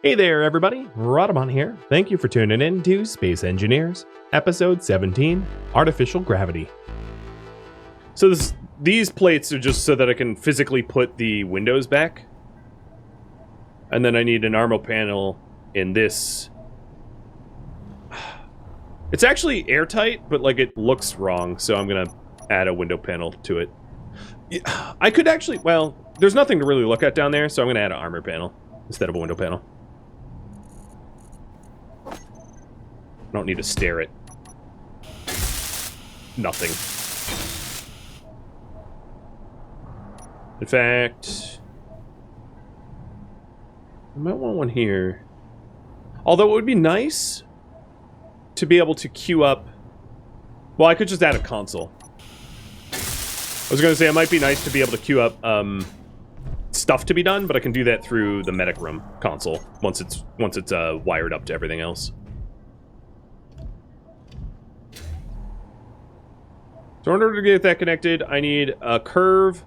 Hey there, everybody. Rhadamant here. Thank you for tuning in to Space Engineers, Episode 17, Artificial Gravity. So these plates are just so that I can physically put the windows back. And then I need an armor panel in this. It's actually airtight, but like it looks wrong, so I'm gonna add a window panel to it. I could actually, well, there's nothing to really look at down there, so I'm gonna add an armor panel instead of a window panel. I don't need to stare at nothing. In fact, I might want one here. Although it would be nice to be able to queue up. Well, I could just add a console. I was going to say it might be nice to be able to queue up stuff to be done, but I can do that through the medic room console once it's wired up to everything else. So in order to get that connected, I need a curve,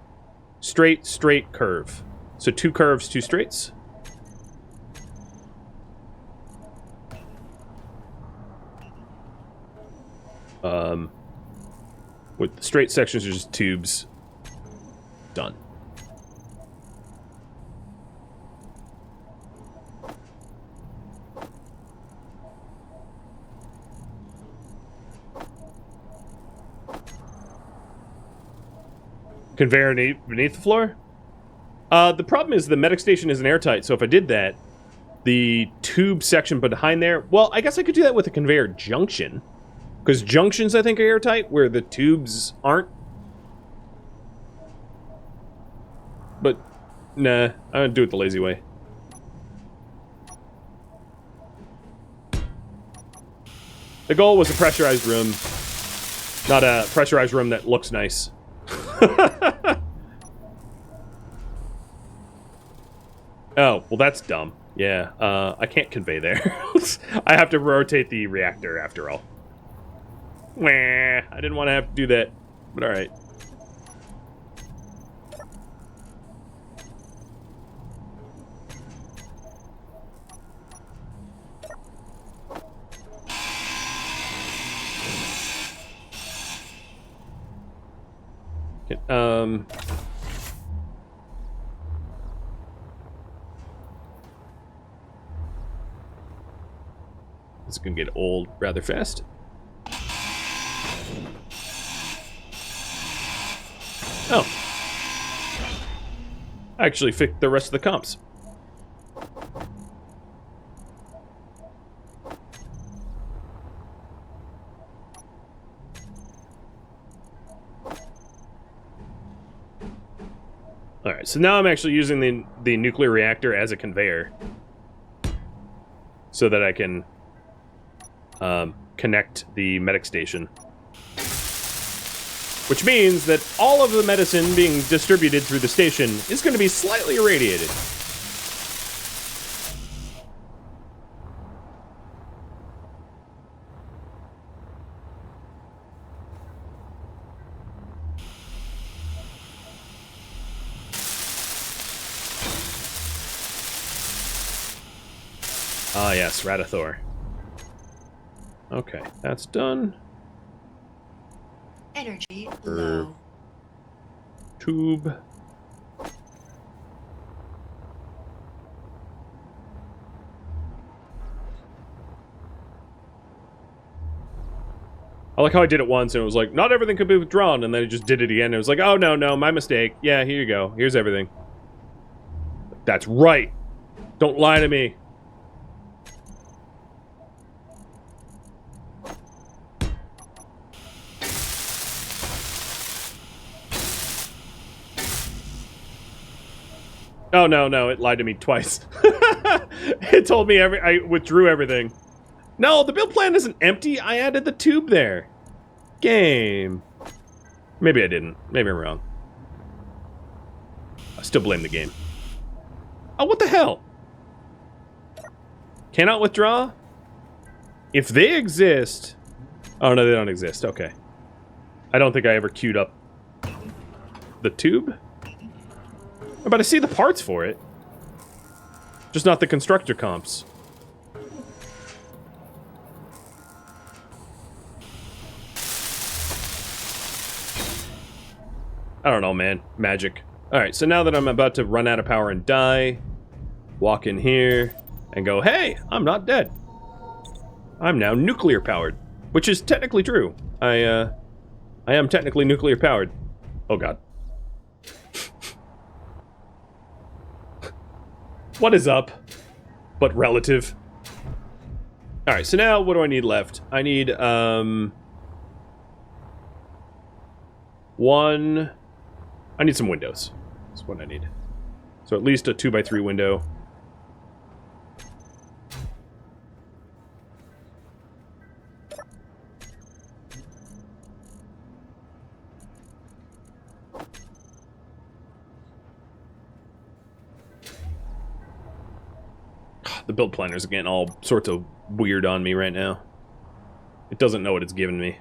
straight, curve. So 2 curves, 2 straights. With the straight sections are just tubes. Done. Conveyor beneath the floor? The problem is the medic station isn't airtight, so if I did that, the tube section behind there, well, I guess I could do that with a conveyor junction. Because junctions, I think, are airtight, where the tubes aren't. But, nah, I'm gonna do it the lazy way. The goal was a pressurized room, not a pressurized room that looks nice. Oh, well that's dumb. Yeah, I can't convey there. I have to rotate the reactor after all. Wah, I didn't want to have to do that, but alright. Okay, this is gonna get old rather fast. Oh. I actually fixed the rest of the comps. Alright, so now I'm actually using the nuclear reactor as a conveyor. So that I can connect the medic station. Which means that all of the medicine being distributed through the station is going to be slightly irradiated. Ah, yes, Radathor. Okay, that's done. Energy low. Tube. I like how I did it once and it was like, not everything could be withdrawn, and then I just did it again and it was like, oh no, my mistake. Yeah, here you go. Here's everything. That's right. Don't lie to me. Oh, no, it lied to me twice. It told me I withdrew everything. No, the build plan isn't empty. I added the tube there. Game. Maybe I didn't. Maybe I'm wrong. I still blame the game. Oh, what the hell? Cannot withdraw? If they exist... Oh, no, they don't exist. Okay. I don't think I ever queued up the tube. But I see the parts for it. Just not the constructor comps. I don't know, man. Magic. Alright, so now that I'm about to run out of power and die, walk in here and go, hey, I'm not dead. I'm now nuclear powered, which is technically true. I am technically nuclear powered. Oh god. What is up? But relative. Alright, so now what do I need left? I need, I need some windows. That's what I need. So at least a 2x3 window. The build planner's getting all sorts of weird on me right now. It doesn't know what it's giving me.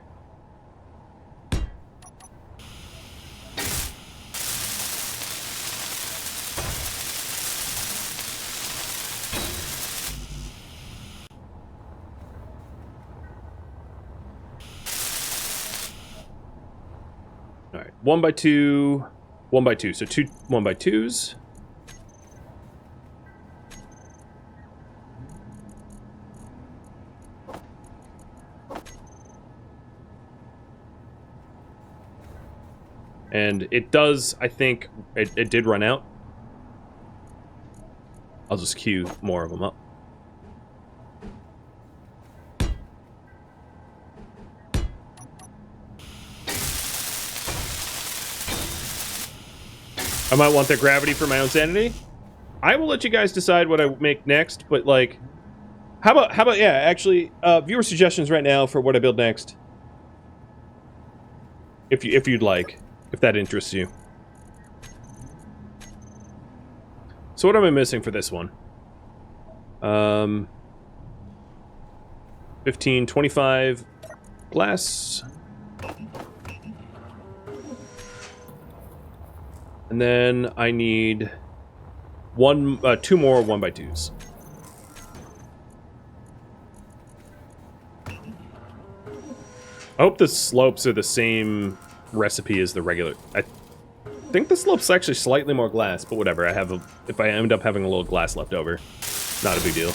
Alright, 1x2, 1x2, so 2 1x2s. And it does, I think, it did run out. I'll just queue more of them up. I might want the gravity for my own sanity. I will let you guys decide what I make next, but like, how about yeah, actually, viewer suggestions right now for what I build next. If you'd like. If that interests you. So what am I missing for this one? 15, 25 glass. And then I need 2 more 1x2s. I hope the slopes are the same recipe as the regular. I think the slope's actually slightly more glass, but whatever. If I end up having a little glass left over, not a big deal.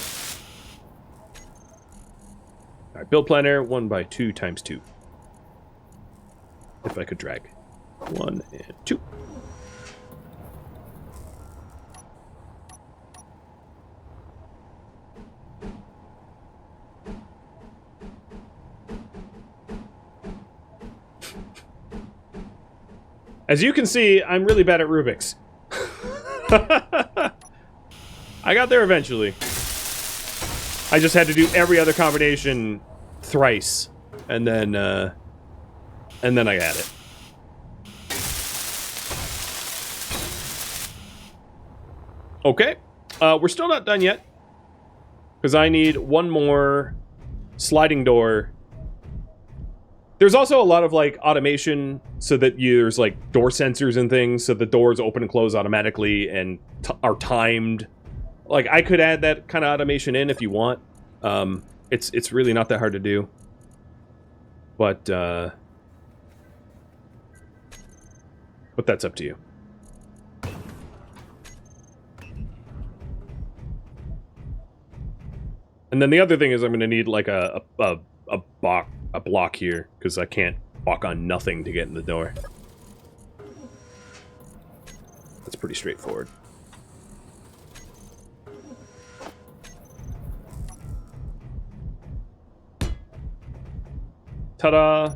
Alright, build planner 1x2 times 2. If I could drag 1 and 2. As you can see, I'm really bad at Rubik's. I got there eventually. I just had to do every other combination thrice, and then I got it. Okay, we're still not done yet, because I need one more sliding door. There's also a lot of, like, automation, so that there's, like, door sensors and things, so the doors open and close automatically and are timed. Like, I could add that kind of automation in if you want. It's really not that hard to do. But that's up to you. And then the other thing is I'm going to need, like, a block here, because I can't walk on nothing to get in the door. That's pretty straightforward. Ta-da!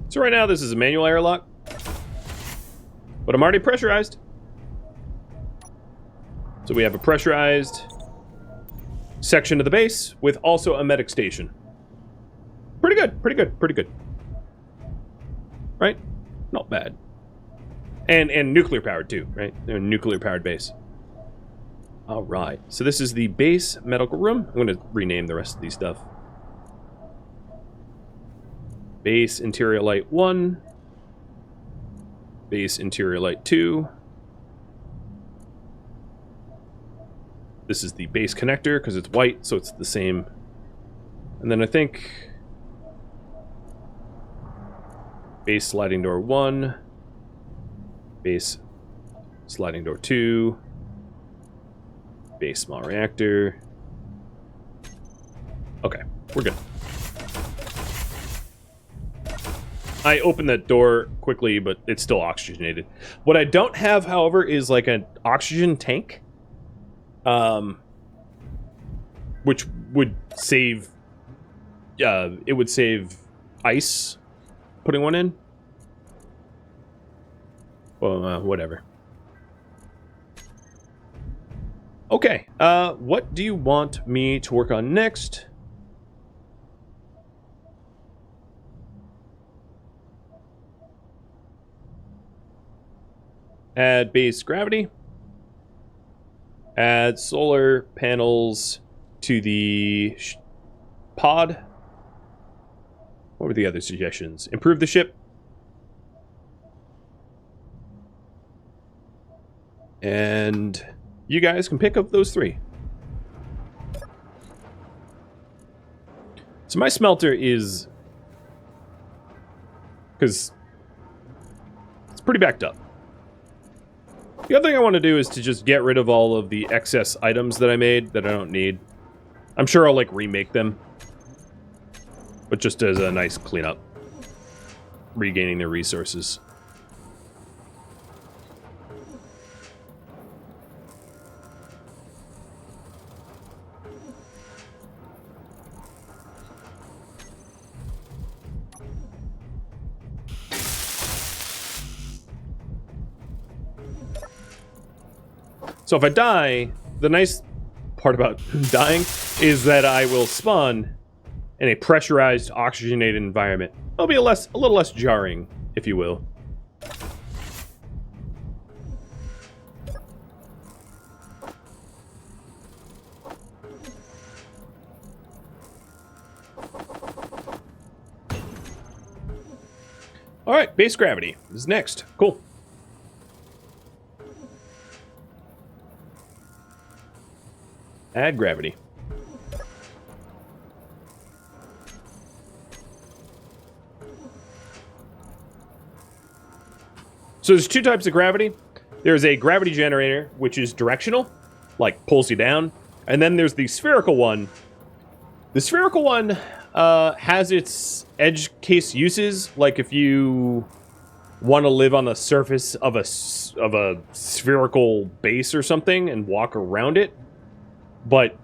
So right now this is a manual airlock, but I'm already pressurized. So we have a pressurized section of the base with also a medic station. Pretty good, pretty good, pretty good. right? Not bad. And nuclear powered too, right? They're a nuclear powered base. All right. So this is the base medical room. I'm going to rename the rest of these stuff. Base interior light 1. Base interior light 2. This is the base connector because it's white, so it's the same. And then I think base sliding door 1, base sliding door 2, base small reactor. Okay, we're good. I opened that door quickly, but it's still oxygenated. What I don't have, however, is like an oxygen tank. Which would save, it would save ice putting one in. Well, whatever. Okay, what do you want me to work on next? Add base gravity. Add solar panels to the pod. What were the other suggestions? Improve the ship. And you guys can pick up those 3. So my smelter is... because it's pretty backed up. The other thing I want to do is to just get rid of all of the excess items that I made that I don't need. I'm sure I'll, like, remake them. But just as a nice cleanup. Regaining their resources. So if I die, the nice part about dying is that I will spawn in a pressurized, oxygenated environment. It'll be a little less jarring, if you will. All right, base gravity is next. Cool. Add gravity. So there's 2 types of gravity. There's a gravity generator, which is directional, like pulls you down. And then there's the spherical one. The spherical one has its edge case uses, like if you want to live on the surface of a spherical base or something and walk around it. But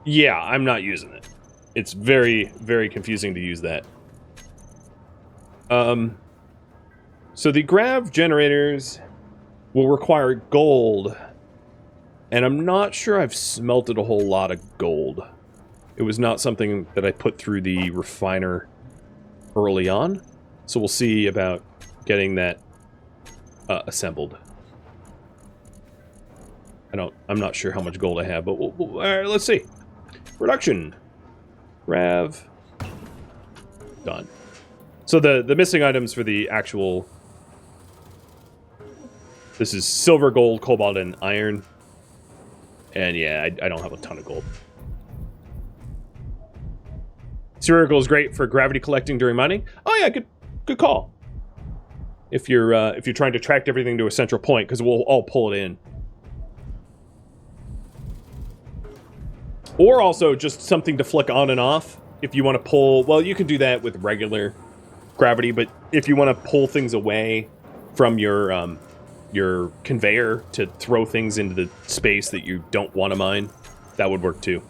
yeah, I'm not using it. It's very, very confusing to use that. So the grav generators will require gold, and I'm not sure I've smelted a whole lot of gold. It was not something that I put through the refiner early on, so we'll see about getting that assembled. I'm not sure how much gold I have, but all right, let's see. Production. Rav. Done. So the missing items for the actual... This is silver, gold, cobalt, and iron. And yeah, I don't have a ton of gold. Spherical is great for gravity collecting during mining. Oh yeah, good call. If you're trying to track everything to a central point, because we'll all pull it in. Or also just something to flick on and off. If you want to pull... Well, you can do that with regular gravity, but if you want to pull things away from your conveyor to throw things into the space that you don't want to mine, that would work too.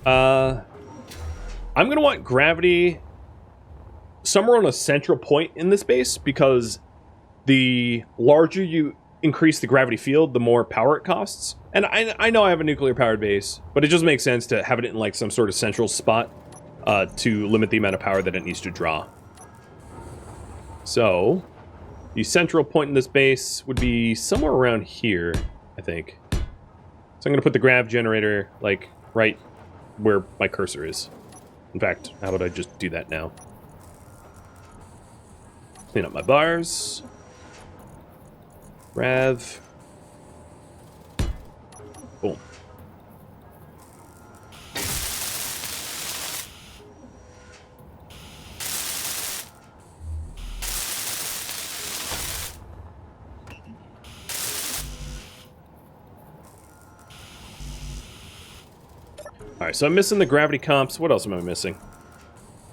I'm going to want gravity somewhere on a central point in this base, because the larger you increase the gravity field, the more power it costs. And I know I have a nuclear-powered base, but it just makes sense to have it in, like, some sort of central spot to limit the amount of power that it needs to draw. So, the central point in this base would be somewhere around here, I think. So I'm going to put the grav generator, like, right where my cursor is. In fact, how about I just do that now? Clean up my bars. Rav. Boom. Alright, so I'm missing the gravity comps. What else am I missing?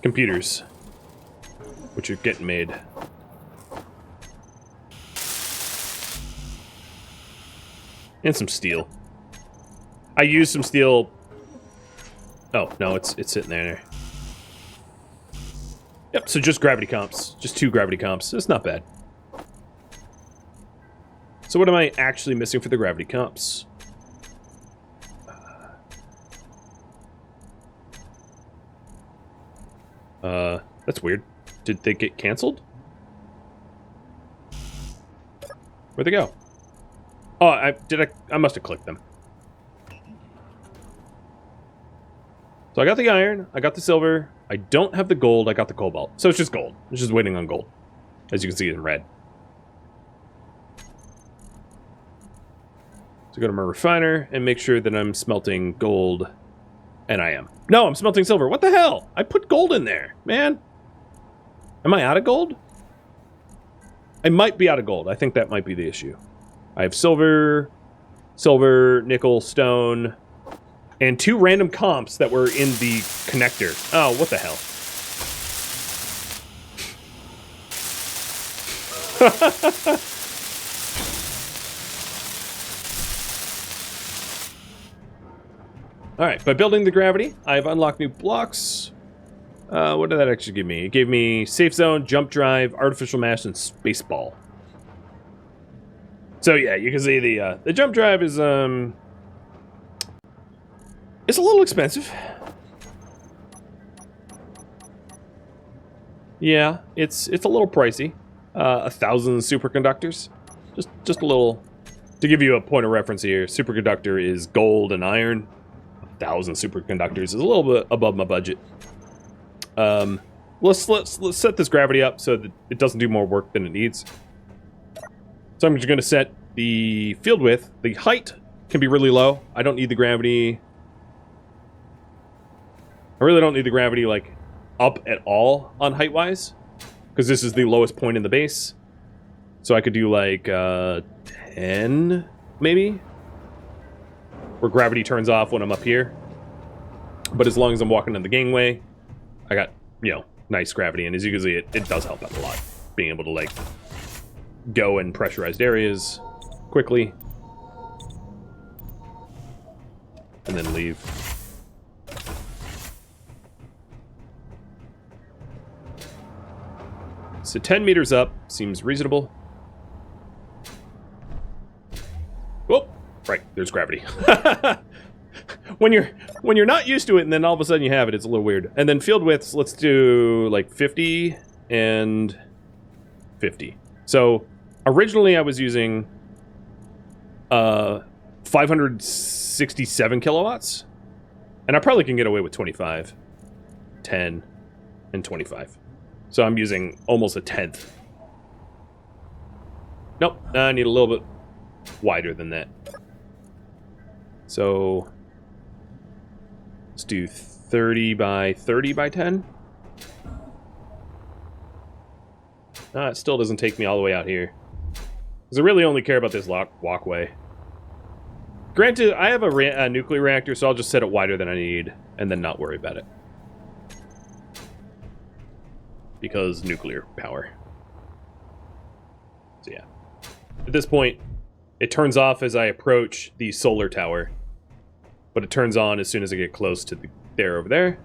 Computers. Which are getting made. And some steel. I used some steel. Oh, no, it's sitting there. Yep, so just gravity comps. Just 2 gravity comps. It's not bad. So what am I actually missing for the gravity comps? That's weird. Did they get canceled? Where'd they go? Oh, I must have clicked them. So I got the iron, I got the silver, I don't have the gold, I got the cobalt. So it's just gold. It's just waiting on gold. As you can see in red. So go to my refiner and make sure that I'm smelting gold. And I am. No, I'm smelting silver. What the hell? I put gold in there, man. Am I out of gold? I might be out of gold. I think that might be the issue. I have silver, nickel, stone, and 2 random comps that were in the connector. Oh, what the hell? Alright, by building the gravity, I've unlocked new blocks. What did that actually give me? It gave me safe zone, jump drive, artificial mass, and space ball. So yeah, you can see the jump drive is it's a little expensive. Yeah, it's a little pricey. 1,000 superconductors. Just a little. To give you a point of reference here, superconductor is gold and iron. 1,000 superconductors is a little bit above my budget. Let's set this gravity up so that it doesn't do more work than it needs. So I'm just going to set the field width. The height can be really low. I don't need the gravity. I really don't need the gravity like up at all on height wise, because this is the lowest point in the base. So I could do like 10 maybe, where gravity turns off when I'm up here. But as long as I'm walking in the gangway, I got, you know, nice gravity. And as you can see, it does help out a lot. Being able to, like, go in pressurized areas quickly. And then leave. So 10 meters up seems reasonable. Oh, right, there's gravity. When you're not used to it and then all of a sudden you have it, it's a little weird. And then field widths, let's do like 50 and 50. So originally I was using 567 kilowatts, and I probably can get away with 25, 10, and 25. So I'm using almost a tenth. Nope, I need a little bit wider than that. So let's do 30 by 30 by 10. It still doesn't take me all the way out here, because I really only care about this walkway. Granted, I have a nuclear reactor, so I'll just set it wider than I need and then not worry about it. Because nuclear power. So yeah. At this point, it turns off as I approach the solar tower. But it turns on as soon as I get close to there over there.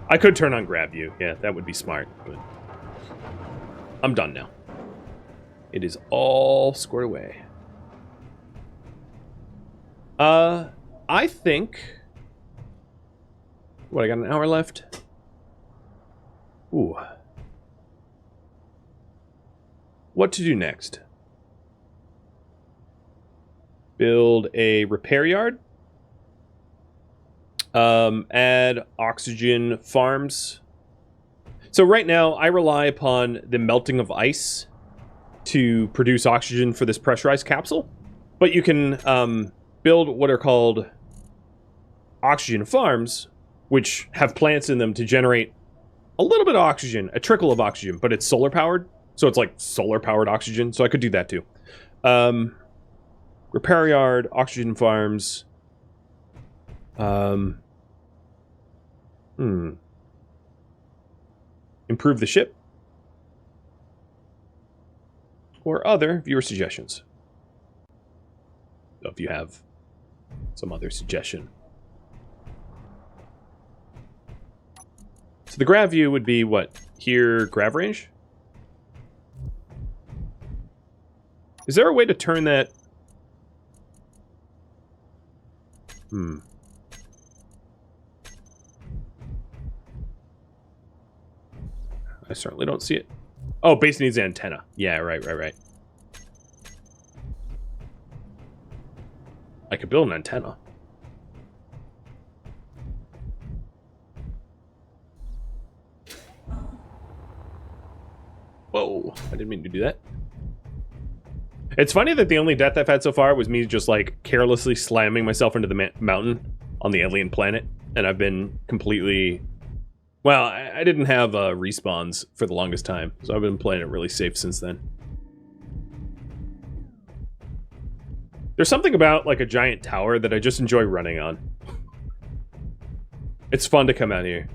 I could turn on grab view. Yeah, that would be smart. But I'm done now. It is all squared away. I think... What, I got an hour left? Ooh. What to do next? Build a repair yard. Add oxygen farms. So right now, I rely upon the melting of ice to produce oxygen for this pressurized capsule. But you can build what are called oxygen farms, which have plants in them to generate a little bit of oxygen, a trickle of oxygen, but it's solar powered. So it's like solar powered oxygen. So I could do that too. Repair yard, oxygen farms. Improve the ship. Or other viewer suggestions. So if you have some other suggestion. So the grav view would be what? Here, grav range? Is there a way to turn that? I certainly don't see it. Oh, base needs an antenna. Yeah, right. I could build an antenna. Whoa, I didn't mean to do that. It's funny that the only death I've had so far was me just, like, carelessly slamming myself into the mountain on the alien planet. And I've been completely... Well, I didn't have respawns for the longest time, so I've been playing it really safe since then. There's something about, like, a giant tower that I just enjoy running on. It's fun to come out here.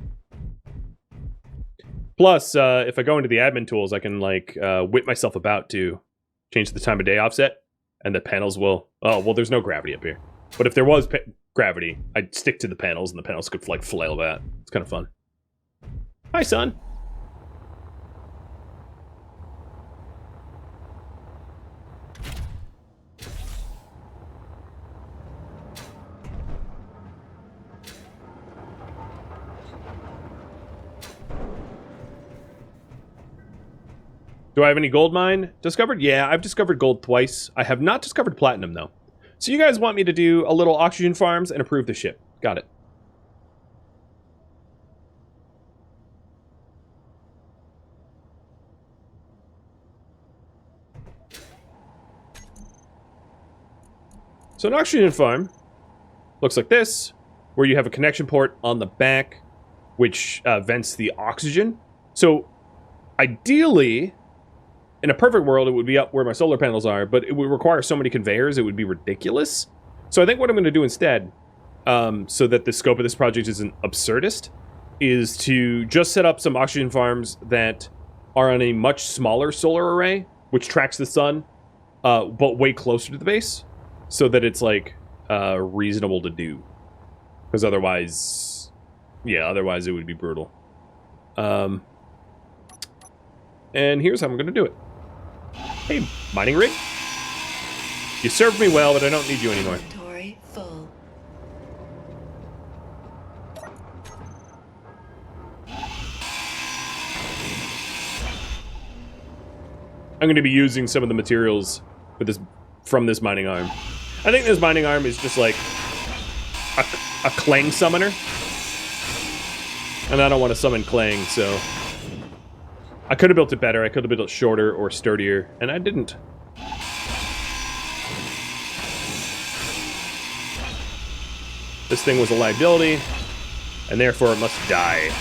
Plus, if I go into the admin tools, I can, like, whip myself about to change the time of day offset, and the panels will... Oh, well, there's no gravity up here. But if there was gravity, I'd stick to the panels, and the panels could, like, flail about. It's kind of fun. Hi, son. Do I have any gold mine discovered? Yeah, I've discovered gold twice. I have not discovered platinum, though. So you guys want me to do a little oxygen farms and improve the ship. Got it. So an oxygen farm looks like this, where you have a connection port on the back, which vents the oxygen. So ideally, in a perfect world, it would be up where my solar panels are, but it would require so many conveyors, it would be ridiculous. So I think what I'm going to do instead, so that the scope of this project isn't absurdist, is to just set up some oxygen farms that are on a much smaller solar array, which tracks the sun, but way closer to the base. So that it's, like, reasonable to do. Because otherwise... Yeah, otherwise it would be brutal. And here's how I'm going to do it. Hey, mining rig. You served me well, but I don't need you anymore. Inventory full. I'm going to be using some of the materials for this, from this mining arm. I think this mining arm is just like a Clang summoner. And I don't want to summon Clang, so... I could have built it better, I could have built it shorter or sturdier, and I didn't. This thing was a liability, and therefore it must die.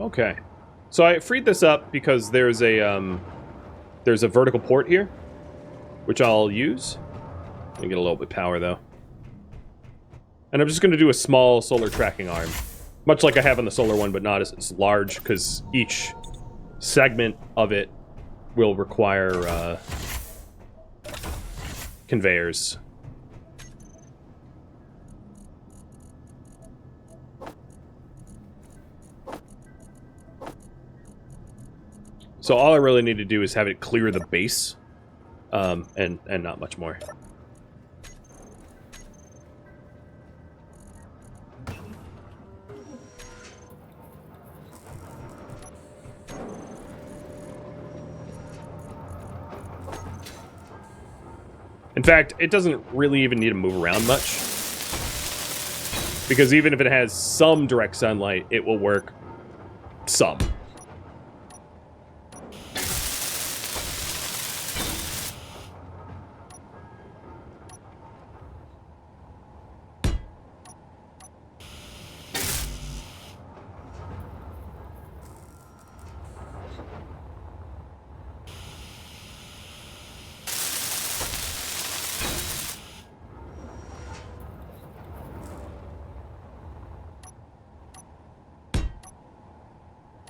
Okay. So I freed this up because there's a vertical port here, which I'll use. Let me get a little bit of power, though. And I'm just going to do a small solar tracking arm. Much like I have on the solar one, but not as large, because each segment of it will require conveyors. So all I really need to do is have it clear the base, and not much more. In fact, it doesn't really even need to move around much, because even if it has some direct sunlight, it will work some.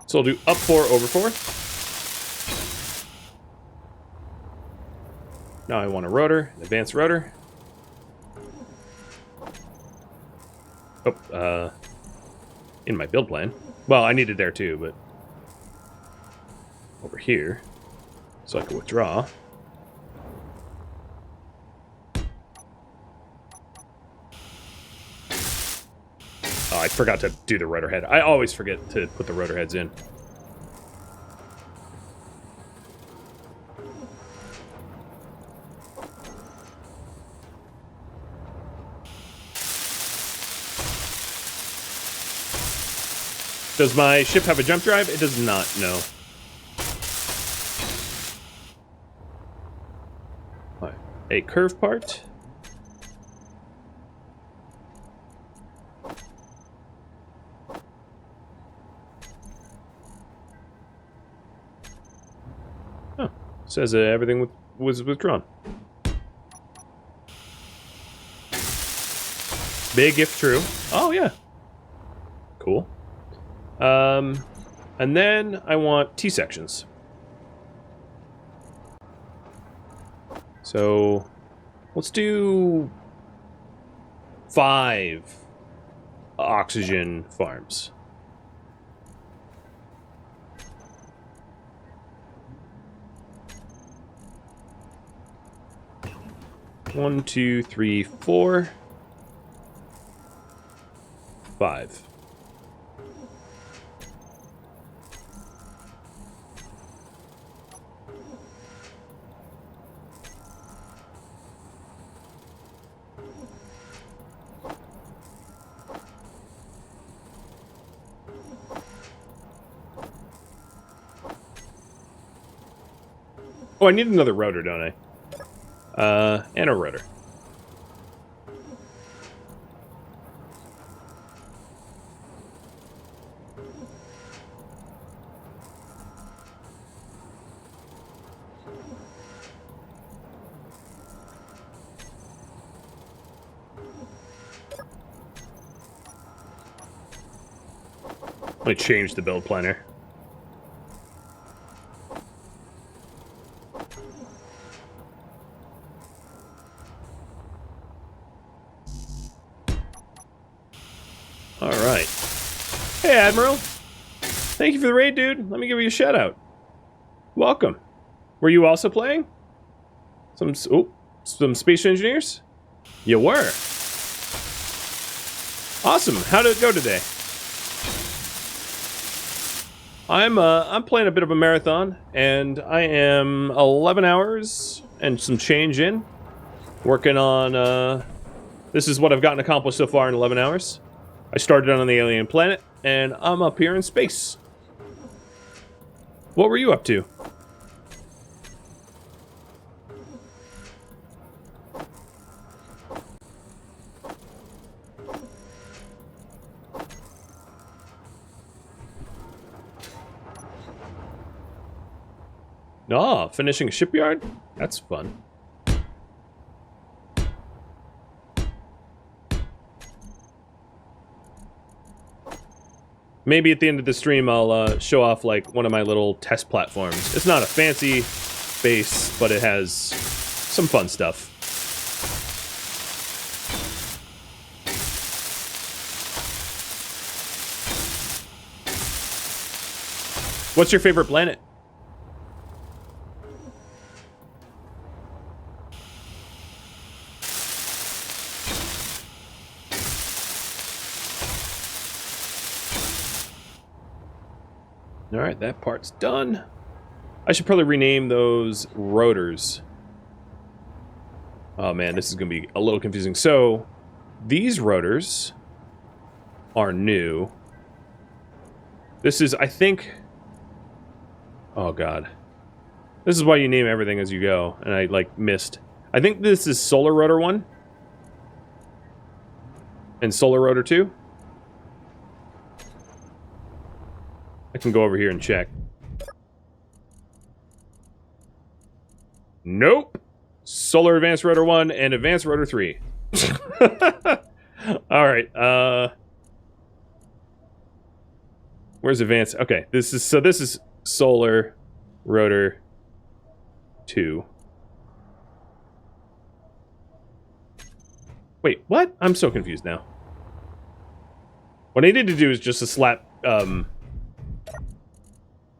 So I'll do up 4, over 4. Now I want a rotor, an advanced rotor. Oh, in my build plan. Well, I need it there too, but over here, so I can withdraw. Oh, I forgot to do the rotor head. I always forget to put the rotor heads in. Does my ship have a jump drive? It does not, no. A curve part. Oh, says everything was withdrawn. Big if true. Oh, yeah. Cool. And then I want T-sections. So, let's do 5 oxygen farms. One, 2, 3, 4, 5. Oh, I need another rotor, don't I? And a rotor. Let me change the build planner. Alright. Hey, Admiral. Thank you for the raid, dude. Let me give you a shout out. Welcome. Were you also playing? Some Space Engineers? You were. Awesome. How did it go today? I'm playing a bit of a marathon, and I am 11 hours and some change in. Working on, this is what I've gotten accomplished so far in 11 hours. I started on the alien planet, and I'm up here in space. What were you up to? Oh, finishing a shipyard? That's fun. Maybe at the end of the stream I'll show off like one of my little test platforms. It's not a fancy base, but it has some fun stuff. What's your favorite planet? Alright, that part's done. I should probably rename those rotors. Oh man, this is going to be a little confusing. So, these rotors are new. This is, I think... Oh god. This is why you name everything as you go, and I, like, missed. I think this is Solar Rotor 1. And Solar Rotor 2. I can go over here and check. Nope. Solar Advanced Rotor 1 and Advanced Rotor 3. Alright, where's Advanced? Okay, this is Solar Rotor 2. Wait, what? I'm so confused now. What I need to do is just to slap,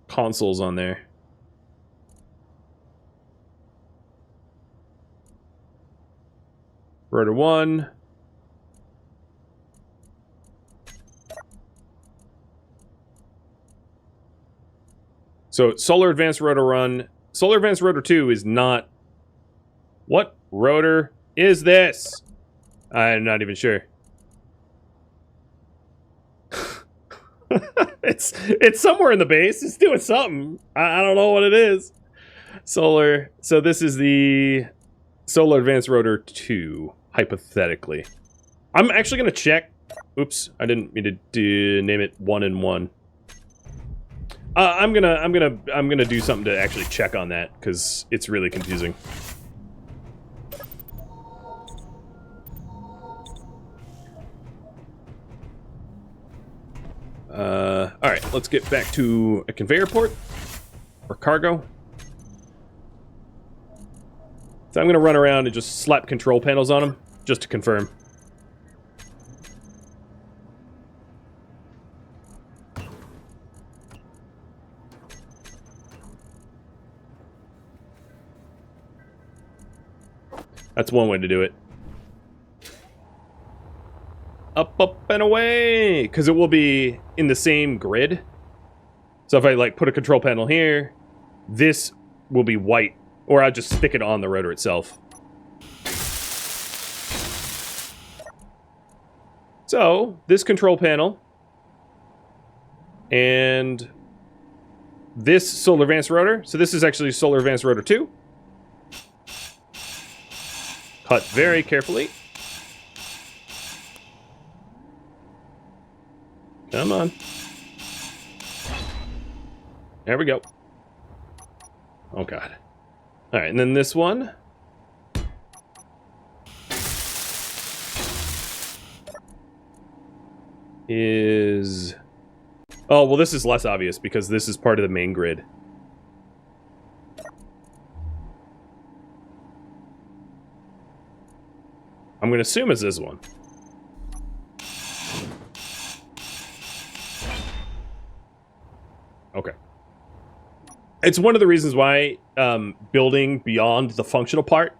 consoles on there. Rotor 1. So, Solar Advanced Rotor 1. Solar Advanced Rotor 2 is not... What rotor is this? I'm not even sure. It's somewhere in the base. It's doing something. I don't know what it is. Solar. So this is the Solar Advanced Rotor 2, hypothetically. I'm actually gonna check. Oops, I didn't mean to name it 1 and 1. I'm gonna do something to actually check on that because it's really confusing. Alright, let's get back to a conveyor port. Or cargo. So I'm gonna run around and just slap control panels on them, just to confirm. That's one way to do it. Up, up, and away! Because it will be in the same grid. So if I, like, put a control panel here, this will be white. Or I'll just stick it on the rotor itself. So, this control panel and this Solar Advanced Rotor. So this is actually Solar Advanced Rotor 2. Cut very carefully. Come on. There we go. Oh god. Alright, and then this one. Is... Oh, well this is less obvious because this is part of the main grid. I'm gonna assume it's this one. Okay. It's one of the reasons why building beyond the functional part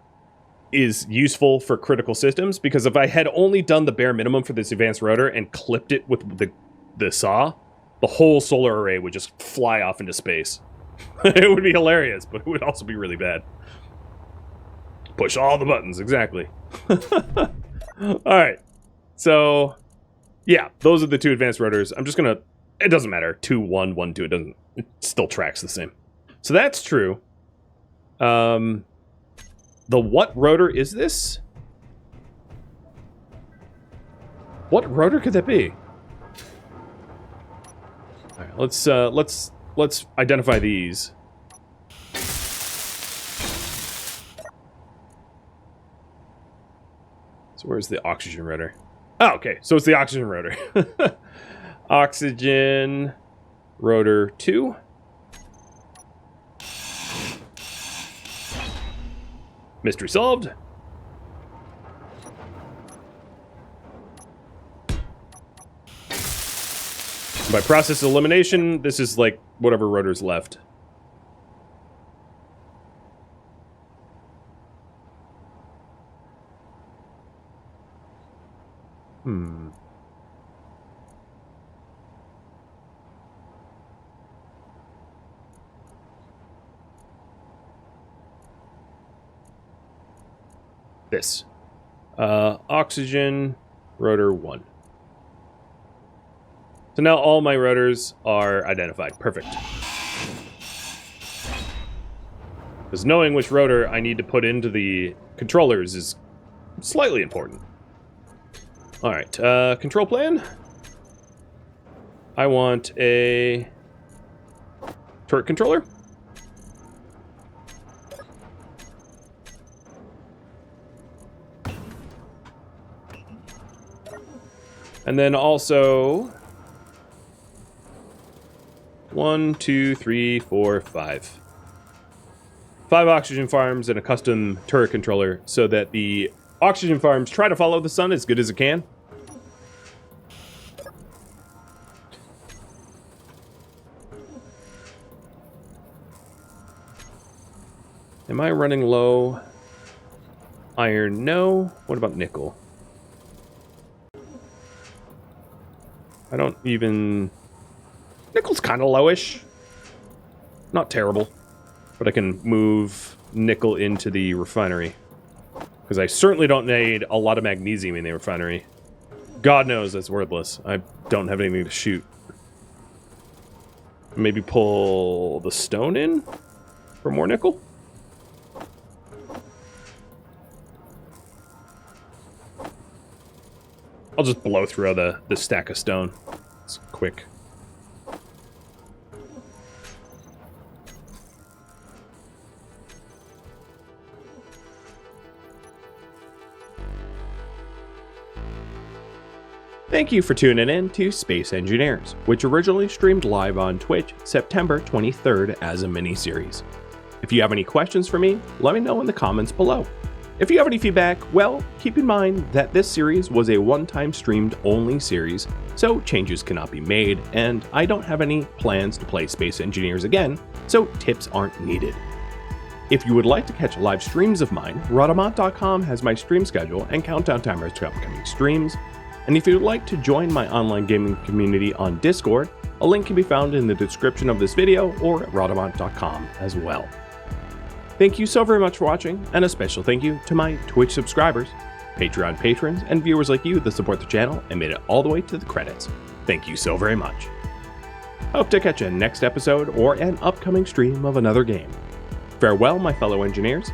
is useful for critical systems, because if I had only done the bare minimum for this advanced rotor and clipped it with the saw, the whole solar array would just fly off into space. It would be hilarious, but it would also be really bad. Push all the buttons, exactly. Alright. So, yeah, those are the two advanced rotors. I'm just gonna... It doesn't matter. 2, 1, 1, 2. It doesn't... It still tracks the same. So that's true. The what rotor is this? What rotor could that be? All right, let's identify these. So where's the oxygen rotor? Oh, okay. So it's the oxygen rotor. Oxygen rotor 2. Mystery solved. By process elimination, this is like whatever rotor's left. This. Oxygen rotor 1. So now all my rotors are identified. Perfect. Because knowing which rotor I need to put into the controllers is slightly important. Alright, control plan. I want a turret controller. And then also 1, 2, 3, 4, 5. 5 oxygen farms and a custom turret controller so that the oxygen farms try to follow the sun as good as it can. Am I running low? Iron, no. What about nickel? I don't even... Nickel's kind of lowish. Not terrible. But I can move nickel into the refinery. Because I certainly don't need a lot of magnesium in the refinery. God knows that's worthless. I don't have anything to shoot. Maybe pull the stone in for more nickel? I'll just blow through the stack of stone. It's quick. Thank you for tuning in to Space Engineers, which originally streamed live on Twitch September 23rd as a mini-series. If you have any questions for me, let me know in the comments below. If you have any feedback, well, keep in mind that this series was a one-time streamed only series, so changes cannot be made, and I don't have any plans to play Space Engineers again, so tips aren't needed. If you would like to catch live streams of mine, Rhadamant.com has my stream schedule and countdown timers to upcoming streams, and if you would like to join my online gaming community on Discord, a link can be found in the description of this video or at Rhadamant.com as well. Thank you so very much for watching, and a special thank you to my Twitch subscribers, Patreon patrons, and viewers like you that support the channel and made it all the way to the credits. Thank you so very much. Hope to catch you in next episode or an upcoming stream of another game. Farewell, my fellow engineers,